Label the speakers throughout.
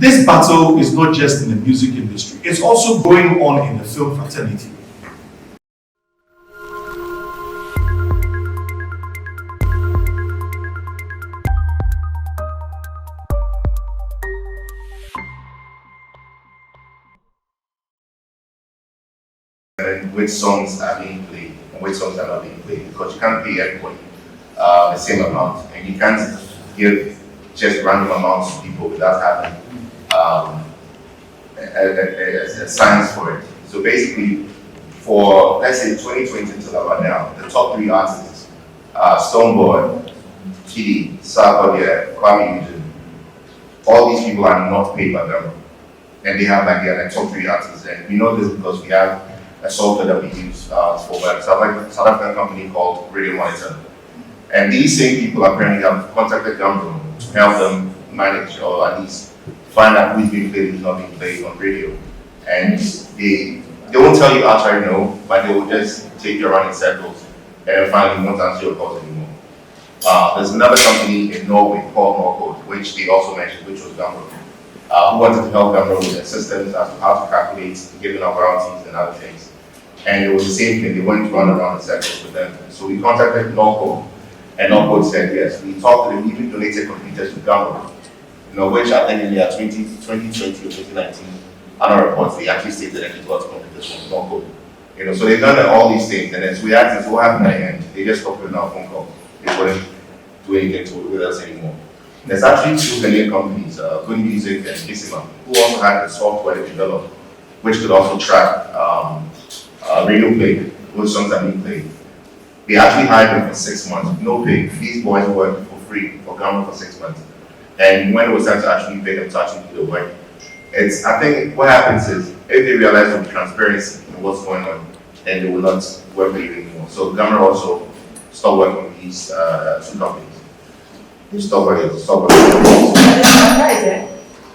Speaker 1: This battle is not just in the music industry, it's also going on in the film fraternity.
Speaker 2: And which songs are being played and which songs are not being played, because you can't pay everybody the same amount, and you can't give just random amounts to people without having a science for it. So basically, for let's say 2020 until about now, the top three artists, Stoneboy, Kiddy, Sarkodia, Kwame Eugene, all these people are not paid by them, and they have like their top three artists, and we know this because we have a software that we use for a South African company called Radio Monitor. And these same people apparently have contacted Ghamro to help them manage, or at least find out who's being played and who's not being played on radio. And they won't tell you outright no, but they will just take you around in circles and then finally won't answer your calls anymore. There's another company in Norway called Norcode, which they also mentioned, which was Ghamro, who wanted to help Ghamro with their systems as to how to calculate giving out royalties and other things. And it was the same thing, they went to run around in circles with them. So we contacted Norcode, and Norcode said yes. We talked to them, even donated computers to Ghamro, which I think in the year 2020 or 2019, annual reports, they actually stated that they got computers from Norcode. So they've done all these things, and as we asked what happened at the end, they just stopped with our phone calls. They wouldn't do anything with us anymore. There's actually two Ghanaian companies, Good Music and Kissima, who also had the software they developed, which could also track radio play, which songs are being played. They actually hired them for 6 months, no pay. These boys worked for free for Ghamro for 6 months. And when it was time to actually pay them to actually do the work, I think what happens is, if they realize there'll be transparency in what's going on, then they will not work with you anymore. So Ghamro also stopped working with these two companies. They stopped working with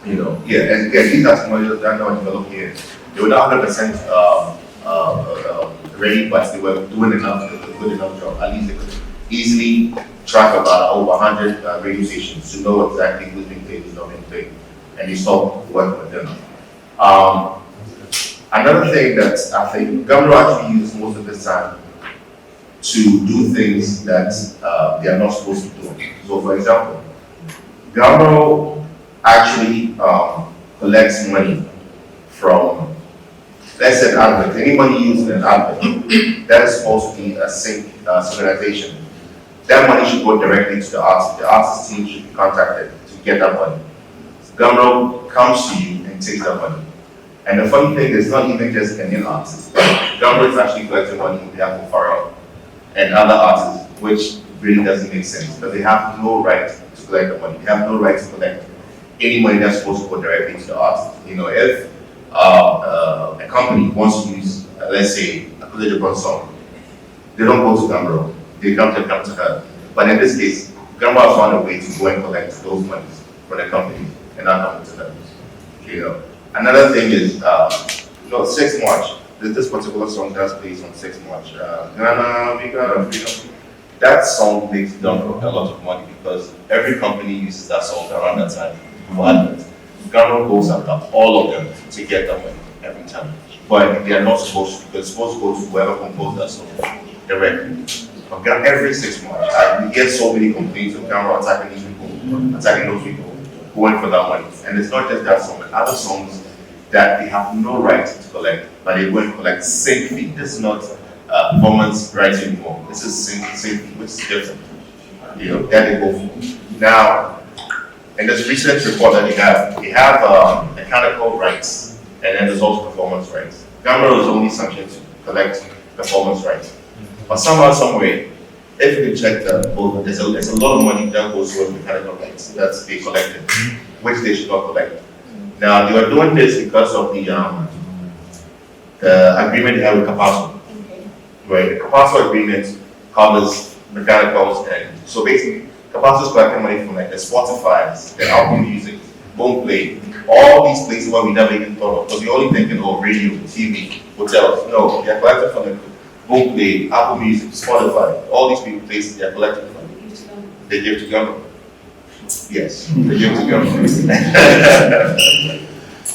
Speaker 2: and these are technologies that are now developed here. They were not 100% ready, but they were doing a good enough job. At least they could easily track about over 100 radio stations to know exactly who's being played, who's not being played, and they stopped working with them. Another thing that I think Ghamro actually uses most of the time to do things that they are not supposed to do. So, for example, Ghamro actually collects money from, let's say, an advert. Any money used in an advert that is supposed to be a synchronization, that money should go directly to the artist. The artist team should be contacted to get that money. Ghamro comes to you and takes that money. And the funny thing is, not even just Ghanaian artists, but Ghamro is actually collecting money on behalf of Pharrell and other artists, which really doesn't make sense, because they have no right to collect the money. They have no right to collect any money that's supposed to go directly to the artist. If a company wants to use, let's say, a political song, they don't go to Ghamro, they come to her. But in this case, Ghamro has found a way to go and collect those monies for the company and not come to them. Another thing is, 6 March. This particular song that's based on 6 March. Ghana, we got a freedom. That song makes Ghamro a lot of money because every company uses that song around that time for adverts. Ghamro goes after all of them to get that money every time. But they are not supposed to, because it's supposed to go to whoever composed that song directly. Every 6 months, we get so many complaints of Ghamro attacking these people, attacking those people, going for that money. And it's not just that song, but other songs that they have no right to collect, but they go and collect sync fee. This is not performance rights anymore. This is sync fee, which is different. That they go for. Now, in this research report that they have mechanical rights, and then there's also performance rights. Ghamro is only sanctioned to collect performance rights. But somehow, some way, if you can check that, there's a lot of money that goes towards mechanical rights that they collected, which they should not collect. Now, they are doing this because of the agreement they have with Capasso. Right? The Capasso agreement covers mechanicals, and so basically, Capasso is collecting money from like the Spotify's, the Apple Music, Boomplay, all these places where we never even thought of. Because you're only thinking of radio, TV, hotels. No, they are collecting from the Boomplay, Apple Music, Spotify, all these people places they are collecting from. They give to Ghamro. Yes, they give it to Ghamro.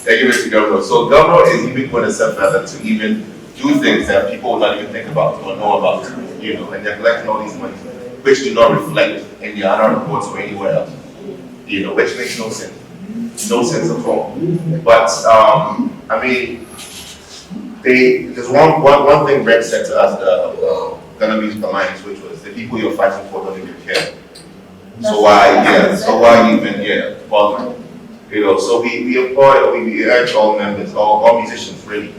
Speaker 2: They give it to Ghamro. So Ghamro is even going a step further to even do things that people will not even think about or know about, and they're collecting all these money, which do not reflect in the other reports or anywhere else, which makes no sense. No sense at all. But, I mean, there's one thing Brett said to us, the Ghana Music Alliance, which was the people you're fighting for don't even care. So why even bother? So we urge all members, all musicians really,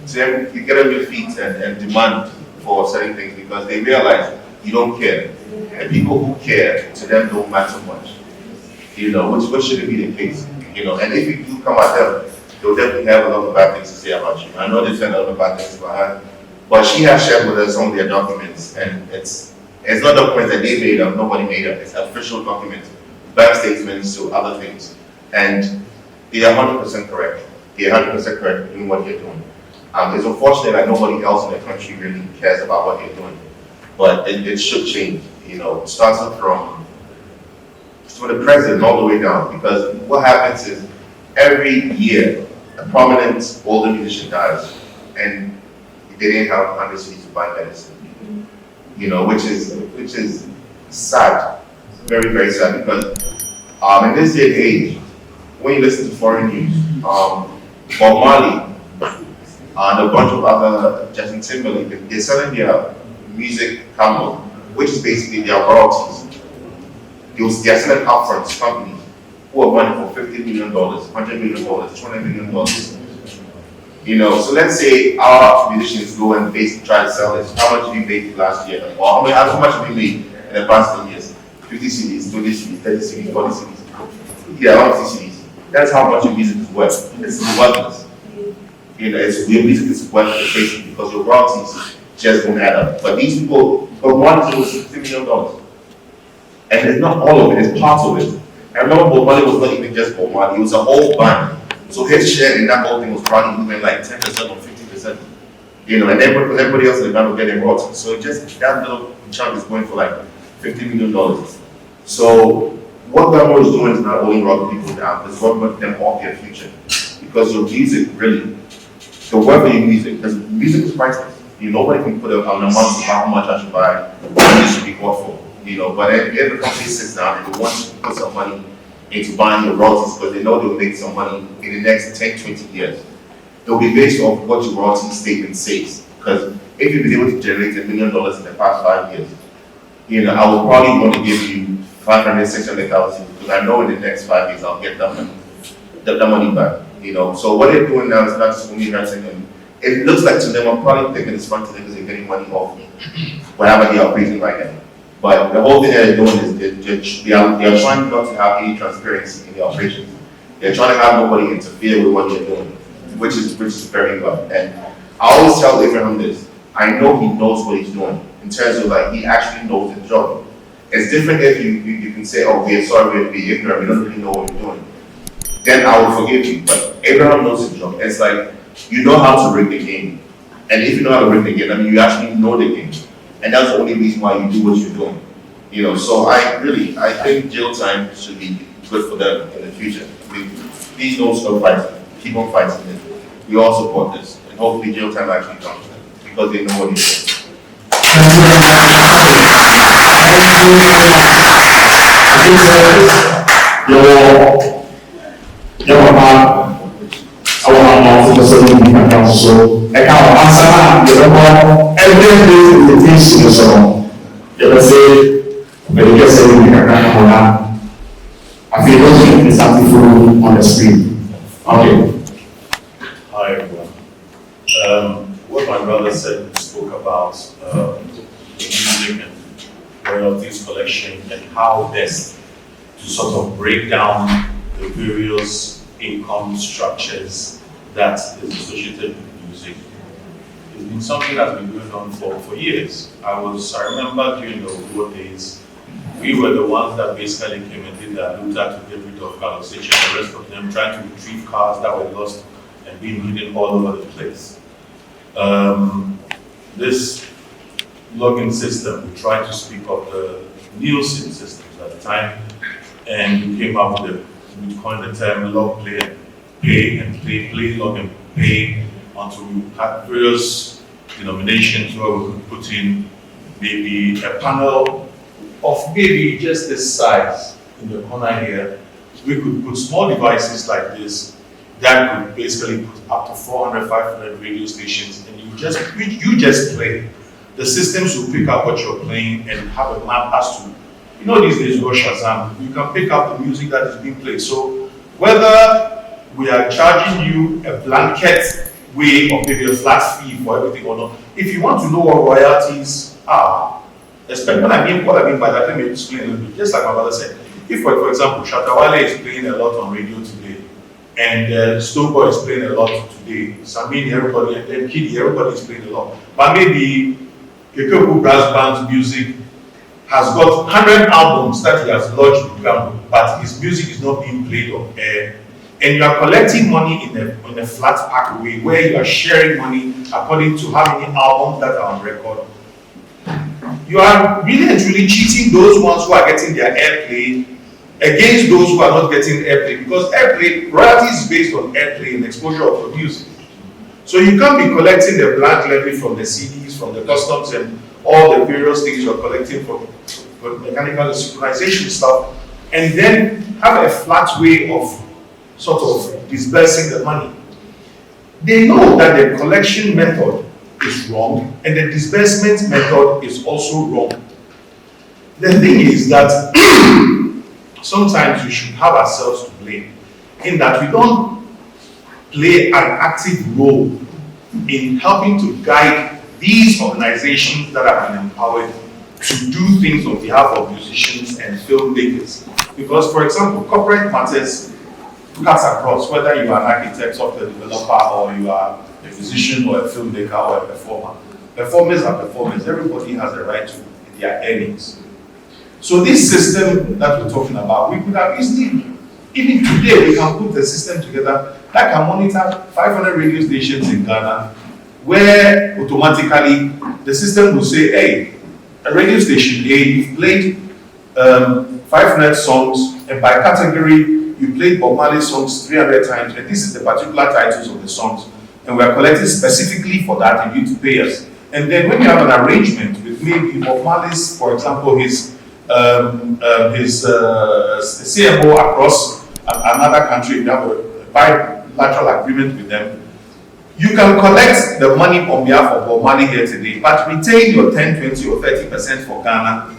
Speaker 2: to get on your feet and demand for certain things because they realize you don't care. And people who care, to them don't matter much. Which shouldn't be the case. And if you do come at them, they'll definitely have a lot of bad things to say about you. I know they said a lot of bad things about her, but she has shared with us some of their documents, and it's not documents that they made up, nobody made up. It's official documents, bank statements, to other things, and they are 100% correct. They are 100% correct in what they're doing. It's unfortunate that nobody else in the country really cares about what they're doing, but it should change. Starting from the president all the way down, because what happens is every year a prominent older musician dies and they didn't have 100 cities to buy medicine, which is sad, very, very sad, because in this day and age, when you listen to foreign news, Bob Marley and a bunch of other, Justin Timberlake, they're selling their music catalog, which is basically their royalties. They're selling upfront to companies who are buying for $50 million, $100 million, $200 million. So let's say our musicians go and basically try to sell this. How much did we make last year? Or how much did we make in the past 10 years? 50 CDs, 20 CDs, 30 CDs, 40 CDs. Yeah, 50 CDs. That's how much your music is worth. It's worthless. Your music is worthless basically because your royalties just don't add up. But these people, but one deal was $50 million. And it's not all of it, it's part of it. I remember Bob Marley was not even just Bob Marley, it was a whole band. So his share in that whole thing was probably even like 10% or 50%. And everybody else in the band was getting royalties. So just that little chunk is going for like $50 million. So what Ghamro is doing is not only rocking people down, it's rocking them off their future. Because your music really, the worth of your music, because music is priceless. Nobody can put an amount of how much I should buy, what it should be bought for. But every company sits down and they want to put some money into buying your royalties because they know they'll make some money in the next 10, 20 years. It'll be based off what your royalty statement says. Because if you've been able to generate $1 million in the past 5 years, I will probably want to give you 500, 600,000 because I know in the next 5 years I'll get that money back. So what they're doing now is not just only renting them. It looks like to them, I'm probably thinking it's fun to them because they're getting money off whatever they are operating right now. But the whole thing they're doing is they are trying not to have any transparency in the operations. They're trying to have nobody interfere with what they're doing, which is very good. And I always tell Abraham this, I know he knows what he's doing in terms of like he actually knows his job. It's different if you can say, oh, we're sorry, we're ignorant, we don't really know what we're doing. Then I will forgive you. But Abraham knows his job. It's like you know how to rig the game. And if you know how to rig the game, I mean you actually know the game. And that's the only reason why you do what you're doing. So I think jail time should be good for them in the future. Please don't stop fighting. Keep on fighting it. We all support this. And hopefully jail time actually comes because they know what it is.
Speaker 3: I feel looking is something on the screen. Okay.
Speaker 1: Hi everyone. What my brother said, spoke about music and royalties collection and how best to sort of break down the various income structures that is associated with music. It's been something that's been going on for years. I remember during the old days, we were the ones that basically came and did the Luther to get rid of Carlos H and the rest of them, trying to retrieve cars that were lost and being hidden all over the place. This logging system, we tried to speak of the Nielsen systems at the time. and we came up with we coined the term log, play, and pay, and play, log, and pay, until we had various denominations where we could put in maybe a panel of maybe just this size in the corner here. We could put small devices like this that could basically put up to 400, 500 radio stations, and you just play. The systems will pick up what you're playing and have a map as to, these days you go Shazam, you can pick up the music that is being played. So whether we are charging you a blanket way or maybe a flat fee for everything or not, if you want to know what royalties are, especially what I mean by that, let me explain a little bit. Just like my brother said, if for example, Shatawale is playing a lot on radio today, and Snowboy is playing a lot today, Samini, everybody, and then Kiddy, everybody is playing a lot. But maybe Kekoku Brass Band's music has got 100 albums that he has lodged with Ghamro, but his music is not being played on air. And you are collecting money in a flat pack way, where you are sharing money according to how many albums that are on record. You are really and truly cheating those ones who are getting their airplay against those who are not getting airplay, because airplay, royalty is based on airplay and exposure of your music. So you can't be collecting the blank levy from the CDs, from the customs, and all the various things you're collecting from mechanical synchronization stuff, and then have a flat way of sort of disbursing the money. They know that the collection method is wrong and the disbursement method is also wrong. The thing is that sometimes we should have ourselves to blame, in that we don't play an active role in helping to guide these organizations that have been empowered to do things on behalf of musicians and filmmakers. Because, for example, corporate matters cuts across, whether you are an architect, software developer, or you are a musician or a filmmaker or a performer. Performers are performers. Everybody has a right to their earnings. So this system that we're talking about, we could have easily, even today, we can put the system together that can monitor 500 radio stations in Ghana, where automatically the system will say, hey, a radio station A, you've played 500 songs, and by category, you played Bob Marley songs 300 times, and this is the particular titles of the songs, and we are collecting specifically for that, and you to pay us. And then when you have an arrangement with maybe Bob Marley's, for example, his CMO across another country, you have a bilateral agreement with them, you can collect the money on behalf of Bob Marley here today, but retain your 10, 20, or 30% for Ghana,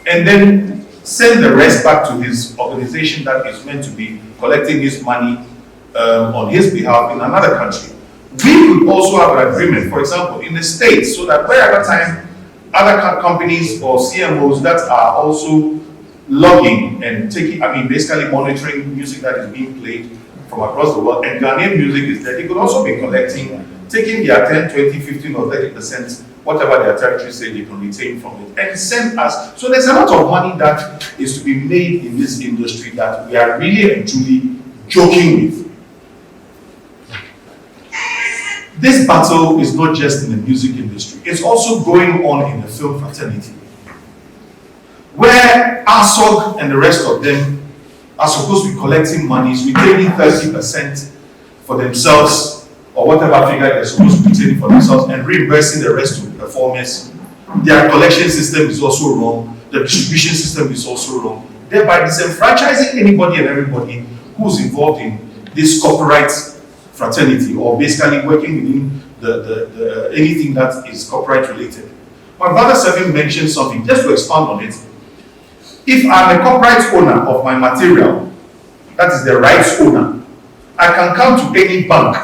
Speaker 1: and then send the rest back to his organization that is meant to be collecting his money on his behalf in another country. We could also have an agreement, for example, in the States, so that wherever time other companies or CMOs that are also logging and taking, basically monitoring music that is being played from across the world, and Ghanaian music is there, they could also be collecting, taking their 10, 20, 15, or 30%, whatever their territory say they can retain from it, and send us. So there's a lot of money that is to be made in this industry that we are really and truly joking with. This battle is not just in the music industry, it's also going on in the film fraternity, where ASOG and the rest of them are supposed to be collecting monies, retaining 30% for themselves, or whatever figure they're supposed to be retaining for themselves, and reimbursing the rest to performers. Their collection system is also wrong, the distribution system is also wrong, thereby disenfranchising anybody and everybody who's involved in this copyright fraternity, or basically working within the anything that is copyright related. My brother Seven mentioned something, just to expand on it. If I'm a copyright owner of my material, that is the rights owner, I can come to any bank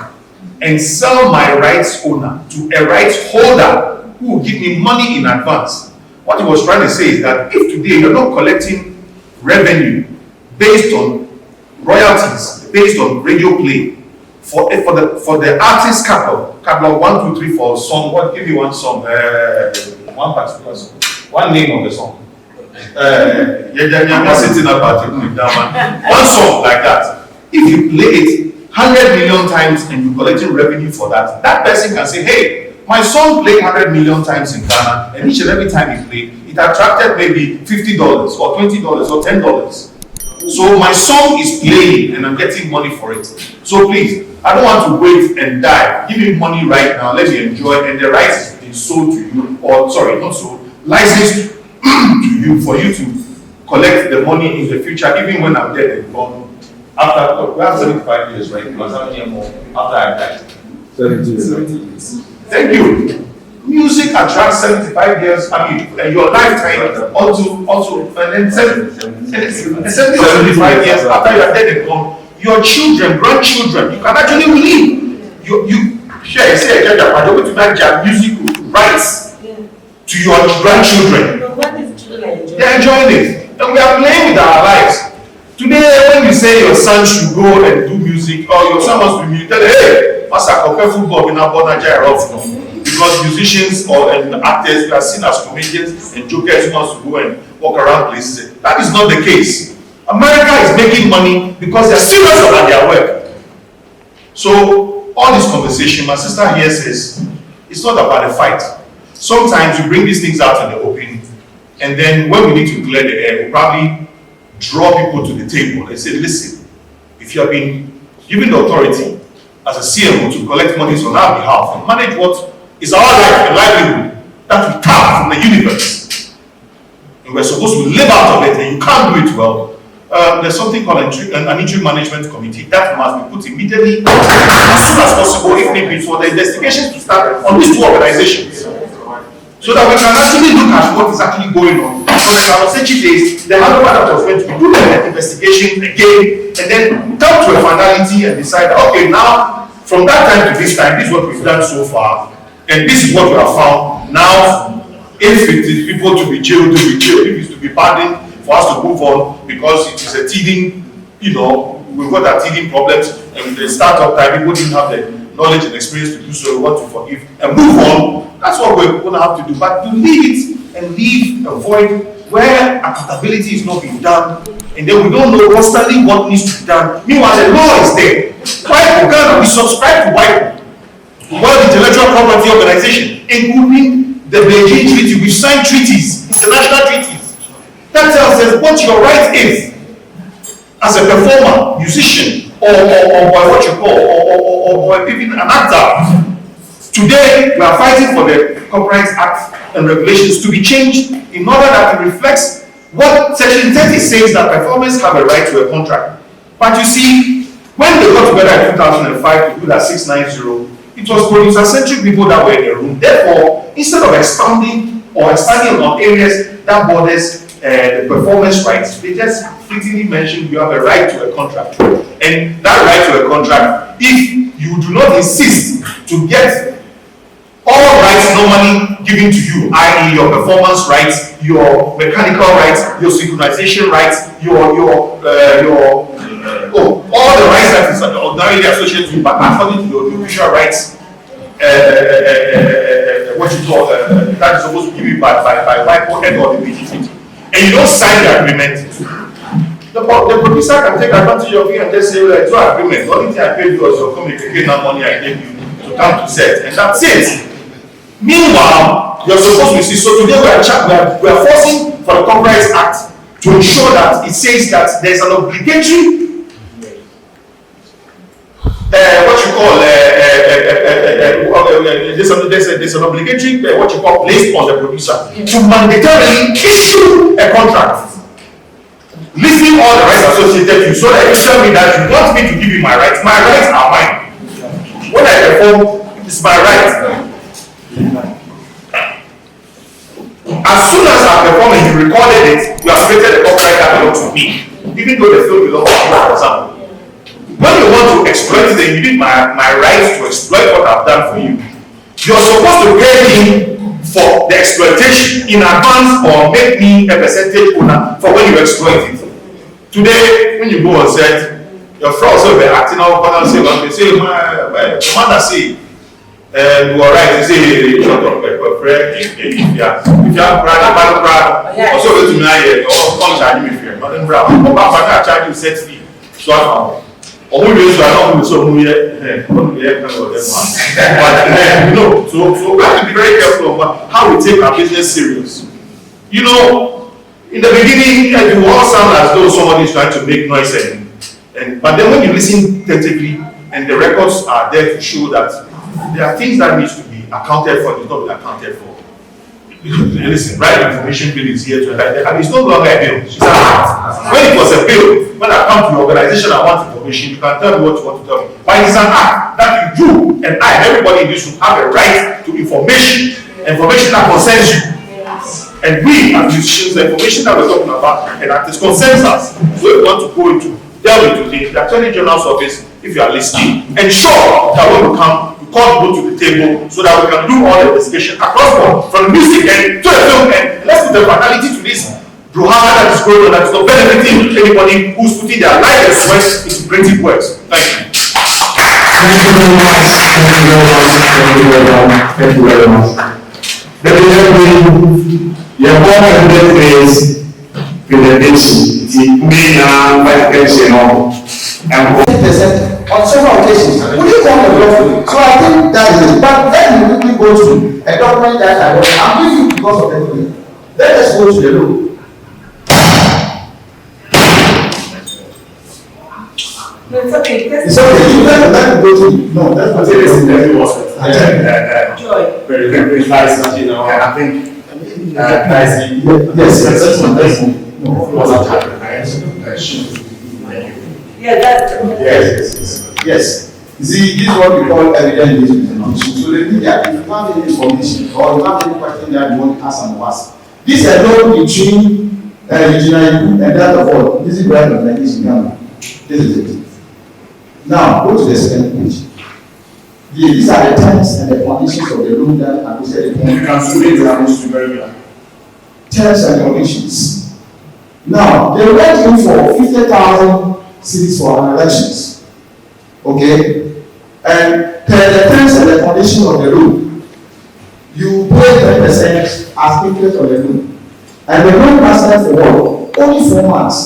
Speaker 1: and sell my rights owner to a rights holder who will give me money in advance. What he was trying to say is that if today you're not collecting revenue based on royalties, based on radio play, for the artist catalog 1, 2, 3, 4 song, what, give me one song, one particular song, one name of the song. Sitting up at one song like that. If you play it 100 million times and you're collecting revenue for that, that person can say, hey, my song played 100 million times in Ghana, and each and every time he played, it attracted maybe $50 or $20 or $10. So my song is playing and I'm getting money for it. So please, I don't want to wait and die. Give me money right now, let me enjoy, and the rights is sold to you, or sorry, not sold, licensed to you for you to collect the money in the future, even when I'm dead and gone. After, we have 75 years, right? Because how many more after I die?
Speaker 4: 70 years.
Speaker 1: Thank you. Music attracts 75 years, I mean, your lifetime also, and then 75 years after you are dead and gone, your children, grandchildren, you can actually live. You share, say, to make your music rights to your grandchildren. They are enjoying it. And we are playing with our lives. Today, when you say your son should go and do music, or your son wants to do music, tell them, hey, Master, compare football in Abona, because musicians and actors are seen as comedians and jokers who wants to go and walk around places. That is not the case. America is making money because they're serious about their work. So, all this conversation, my sister here says, it's not about a fight. Sometimes you bring these things out in the open, and then when we need to clear the air, we probably draw people to the table and say, listen, if you have been given the authority as a CMO to collect monies on our behalf and manage what is our life and livelihood that we tap from the universe, and we're supposed to live out of it, and you can't do it well, there's something called an interim management committee that must be put immediately as soon as possible, if need be, for the investigations to start on these two organizations, so that we can actually look at what is actually going on. For the Kawasaki days, the handover that was going to do the investigation again, and then come to a finality and decide, okay, now from that time to this time, this is what we've done so far, and this is what we have found. Now, if it is people to be jailed, to be jailed. If it's to be pardoned, for us to move on, because it is a teething, we've got our teething problems, and with the startup time, people didn't have the knowledge and experience to do so. We want to forgive and move on. That's what we're going to have to do. But to leave it and leave a void where accountability is not being done, and then we don't know constantly what needs to be done. Meanwhile, the law is there. White Ghana, we subscribe to white World Intellectual Property Organization, including the Beijing Treaty. We signed treaties, international treaties, that tells us what your right is as a performer, musician, or what you call, or even an actor. Today, we are fighting for the Copyright Act and regulations to be changed in order that it reflects what Section 30 says, that performers have a right to a contract. But you see, when they got together in 2005 to do that 690, it was producer-centric people that were in the room. Therefore, instead of expanding on areas that borders the performance rights, they just fleetingly mentioned you have a right to a contract. And that right to a contract, if you do not insist to get all rights normally given to you, i.e. your performance rights, your mechanical rights, your synchronization rights, all the rights that is ordinarily associated with, but according to your individual rights, what you call, that is supposed to be given by WIPO and or the BGT. And you don't sign the agreement, the producer can take advantage of you and just say, well, it's no agreement. The only thing I paid you was your communication money I gave you to come to set, and that's it. Meanwhile, you're supposed to see. So today we are forcing for the Copyright Act to ensure that it says that there's an obligatory, there's an obligatory what you call placed on the producer to mandatorily issue a contract, listing all the rights associated with you, so that you tell me that you want me to give you my rights. My rights are mine. When I perform, it's my right. As soon as I perform and you recorded it, you have created a copyright that belongs to me, even though the film belongs to you, for example. When you want to exploit it, you need my rights to exploit what I've done for you. You're supposed to pay me for the exploitation in advance, or make me a percentage owner for when you exploit it. Today, when you go on set, your friends will be acting out, but say, my commander say, you are right, you say, shut up, if you have crowd, also go to me, or come charge me fear, nothing brown, but I charge you set fee. So I found. Or we are not so we so we have to be very careful about how we take our business serious.
Speaker 5: in the beginning, it will all sound as though somebody is trying to make noise, but then when you listen attentively, and the records are there to show that there are things that needs to be accounted for, it's not been accounted for. Listen, right information bill is here to and it's no longer a bill, it's an act. When it was a bill, when I come to your organization, I want information, you can tell me what you want to tell me. But it's an act that you and everybody in this room have a right to information that concerns you. And we, as musicians, the information that we're talking about, and that is concerns us. So we want to go into, delve into the Attorney General's office, if you are listening, ensure that when we come, we call people to the table so that we can do all the investigation across board, from the music end to the film end. And let's put the finality to this brouhaha that is going on, that is not benefiting anybody who's putting their life and sweat into creative works. Thank you.
Speaker 3: Thank you very much. Thank you very much. Thank you very much. Thank you very much. Your board is presentation. The main vice and
Speaker 6: on several occasions. Would you come to law? So I think that is it. But let me quickly go to a document that I wrote. I'm giving you because of everything. Let us go to the law.
Speaker 7: No, it's okay.
Speaker 6: It's okay. You let me go to. No, that's not it.
Speaker 7: Joy.
Speaker 4: Very precise, you know.
Speaker 2: I think
Speaker 6: Yes, that's one.
Speaker 7: Yeah, that's.
Speaker 6: Yes. You see, this is what we call evidence information. So the media, if you have any information or you have any question that you want to ask and ask, this is a law between engineering and that of all. This is right of like this in Ghana. This is it. Now, go to the second page. These are the terms and the conditions of the law that I will say.
Speaker 4: You can see it very well.
Speaker 6: Terms and conditions. Now, they went in for 50,000 cities for an elections. Okay? And per the terms and the conditions of the law, you pay 10% as interest on the loan. And the loan lasted for what? Only 4 months.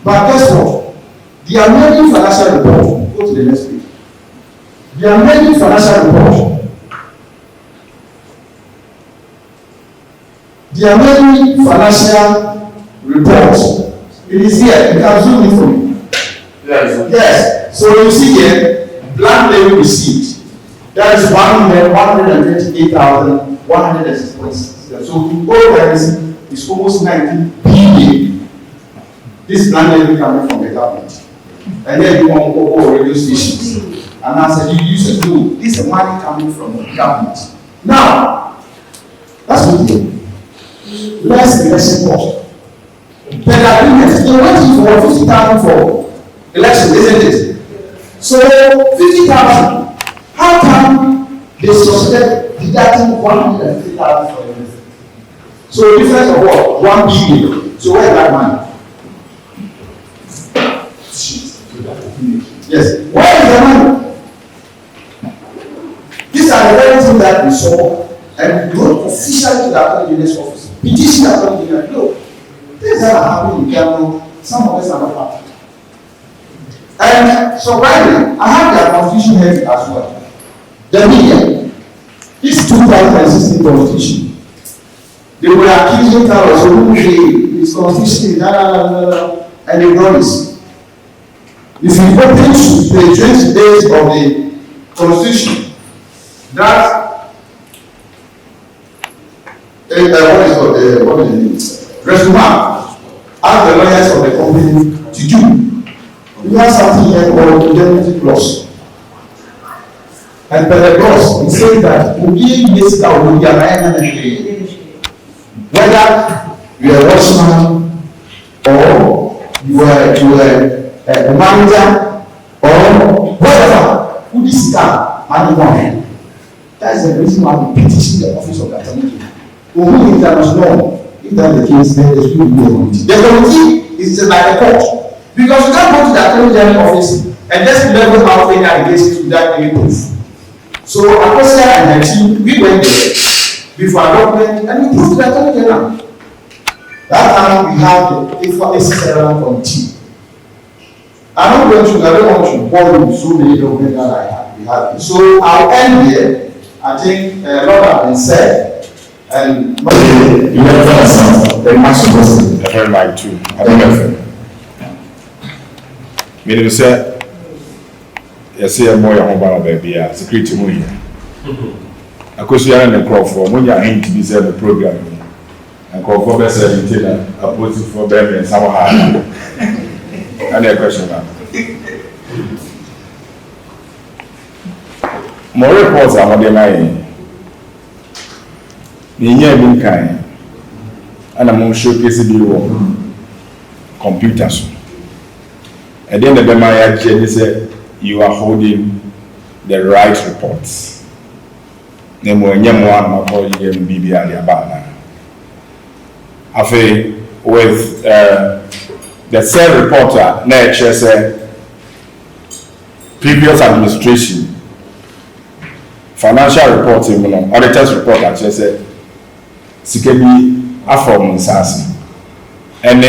Speaker 6: But guess what? The amending financial report, go to the next page. The amending financial report. The amending financial report. It is here. You can zoom in for me. Yes. So you see here, blank levy received. That is 128,160. So in all currency, it's almost 90 billion. This blank levy coming from the government. And then you want to go radio stations. And I said, you use it. No, this is money coming from the government. Now, that's what we do. Less election cost. The agreement, they went in for 50,000 for election, isn't it? So 50,000. How come they suspect deducting 150,000 for everything? So a difference of what? 1 billion. So where is that money? Yes. Where is the money? These are the very things that we saw, and we wrote officially to the Attorney General's office. Petition the Attorney General. Look, things that are happening in Ghamro, some of us are not happy. And so finally, I have their constitution here as well. The media, this 2016 constitution, they were accusing Carlos of his constitution, and they promised. If you open to the 20 days of the constitution, that what is it? Resume, ask the lawyers of the company to do. We have something here called indemnity clause. And per the clause, it says that whether you are a watchman or you are a manager or whatever, who this guy, money. That is the reason why we petition the office of the Attorney General. Who if that was known, if that's the case, then there should be a committee. The committee is just like a court. Because you can't go to the Attorney General office and just level out any allegations without any proof. So Akosia and her team, we went there before a document and we proved to the Attorney General. That time we have the ACCL committee. I don't want to bore you so many documents that we have. So I'll end here. I think a lot has been said. And you never understand. Very much supposed
Speaker 8: I heard mine too. I don't know. Meaning say, you see a more young man baby, security money. I could see an crop for when you are in to be the program. And call for best editor, I put it for them and somehow. Any question now? More reports are on the line. The year kind, and I'm showcase the computers. And then the Bemaya Jenny said, you are holding the right reports. Name when you want to call you BBI Abana. Afe with the third reporter, nature said, previous administration, financial reporting, auditors report actually said, Sikebi Afro Sasi, and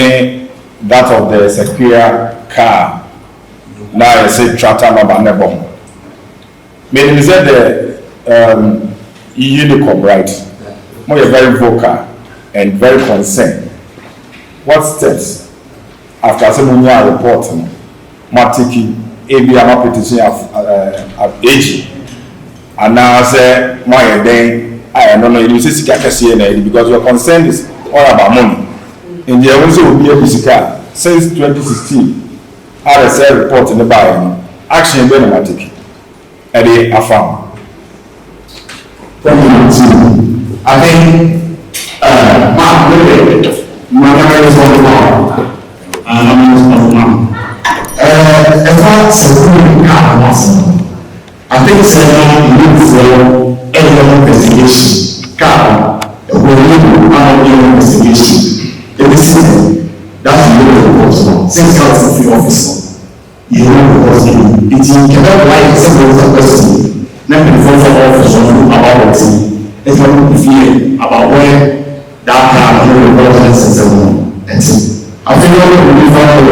Speaker 8: that of the secure car. Now I say tractor number never. Meaning is that the unicorn, right? More very vocal and very concerned. What steps after some reporting, Matiki, ABM petition of age, and now say my day. I don't know, you see because your concern is all about money. In the also will be a physical since 2016. RSL report in the buying action benematic. And they are found.
Speaker 6: I think, Mark, my memory is on the wall. As far as I think it's a investigation. Will need investigation. In the system, that's the report. Since the officer, you know the it cannot lie except question. Never before for office about it. It's not to fear about where that car is that's it. I think all the people found the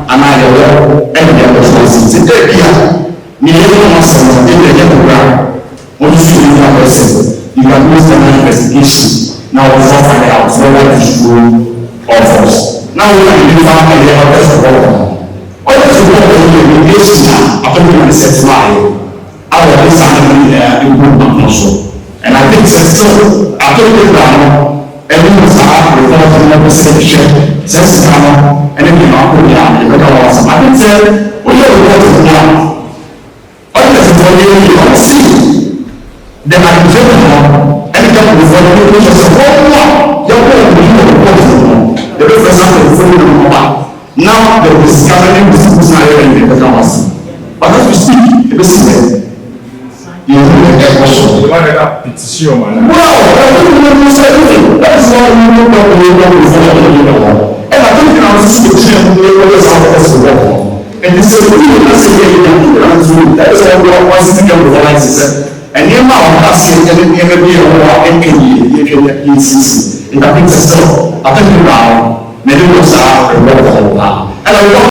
Speaker 6: and I will end the responsibility. You can use the investigation. Now we find out whether it's true or false. Now we can find the evidence of all. What is the investigation according to the line? Our improvement also. And I think so. According to that, everyone start reporting the perception, says and then you know, I think say, we are reporting now. All the people you don't see, they are general, and come before you, which is a whole lot. You're going to be reporting. The first time before you know now the discovering this is not even the Kawas. But as we speak, this is you know the question.
Speaker 8: You want to petition, man.
Speaker 6: Well, I don't know everything. That's why we don't know before. And I think I was speaking to the and this is the thing that's saying that is why we want to get the license. And you know, I'm saying that you can be a war and you can get ECC. If I think so, I think now, maybe we'll start a war. And I want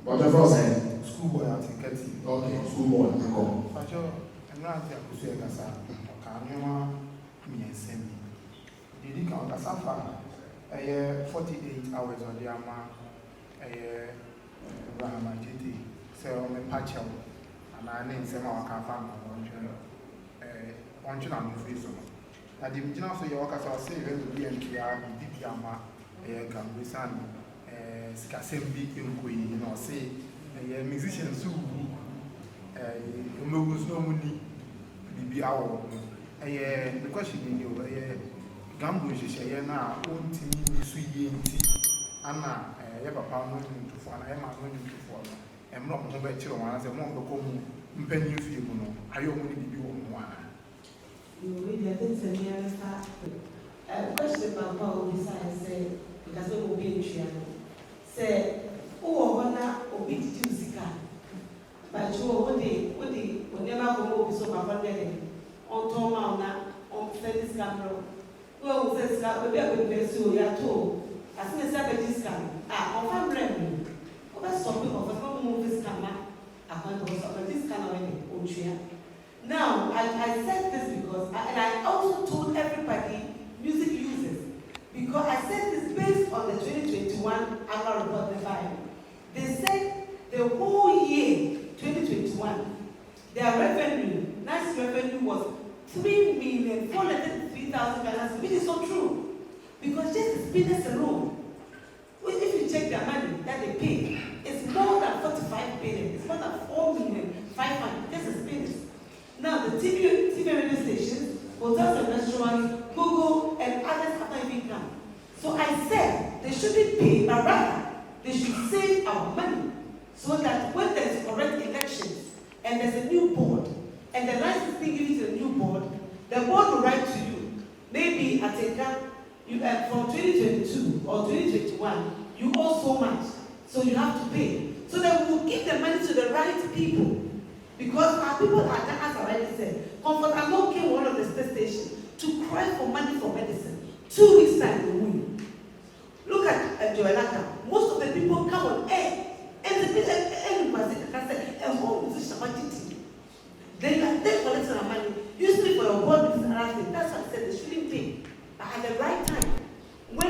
Speaker 6: what your first saying? Schoolboy at Ketty. Okay, schoolboy. I'm not a Kusa. Did you count as far? 48 hours on the Ama, Rahama GT. So I'm a patch out, and I need some of our family on China Freezer. I didn't know so your workers are saying to be and Dipiama, Ghamro Meting, Skasembi, you know, say a musician who knows no money be our. The question in you, Ghamro Meting now, own team, sweet, Anna, papa no to for an Emma no to for. I'm not going to children as a monk of home, penny you know. I only be one.
Speaker 7: You really think the nearest question about how besides say, because we will be in Chiano. Say, oh, one be musical. But you would never go so my on Tom on Felix Ghamro. Well, says, we are going to pursue your toe. As soon as I get this coming, on family, first topic of a movie camera, this kind of thing. Now, I said this because, and I also told everybody, music users, because I said this based on the 2021 annual report they filed. They said the whole year, 2021, their revenue, last revenue was 3,403,000, which is so true. Because just the business alone, if you check their money that they pay, it's more than 45 billion. It's more than 4,500,000. Just the business. Now the TV radio stations, hotels and restaurants, Google and others have not even come. So I said they shouldn't pay, but rather they should save our money so that when there's correct elections and there's a new board and the license being given to the new board, the board will write to you. Maybe at a camp, you from 2022 or 2021, you owe so much, so you have to pay. So that we will give the money to the right people. Because our people are, as I already said, Comfort Amon came one of the state stations to cry for money for medicine. 2 weeks time they win. Look at Joelaka. Most of the people come on air and the people can say, and home is a shabbatiti. They collect our money. Usually for your board is announcing. That's what I said, they shouldn't pay. But at the right time, when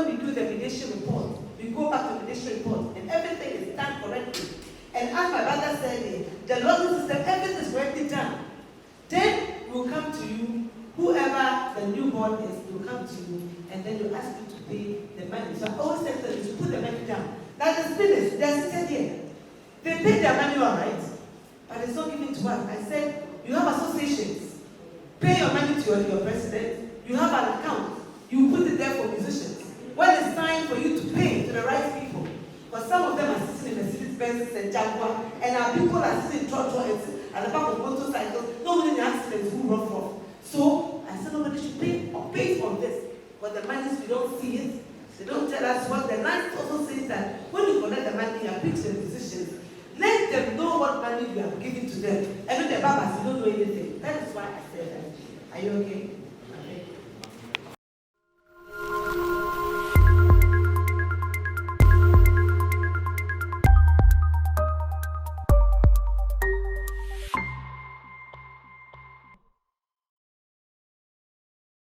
Speaker 7: we do the mediation report, we go back to the mediation report and everything is done correctly. And as my brother said, the lottery system, everything is correctly done. Then we'll come to you, whoever the new board is, will come to you, and then they'll ask you to pay the money. So I always said to you, put the money down. That is business, they're sitting here. They pay their money all right, but it's not given to us. I said, you have associations. Pay your money to your president. You have an account. You put it there for musicians. When it's time for you to pay to the right people, because some of them are sitting in Mercedes Benz and Jaguar, and our people are sitting in Trotro at the back of motorcycles. Nobody in the accidents who rough off. So I said nobody should pay or pay for this. But the money, we don't see it. They don't tell us what the line also says that when you collect the money, you are paying to the musicians. Let them know what money you are giving to them. And when the babas, you don't know anything. That is why I said that. Are you okay?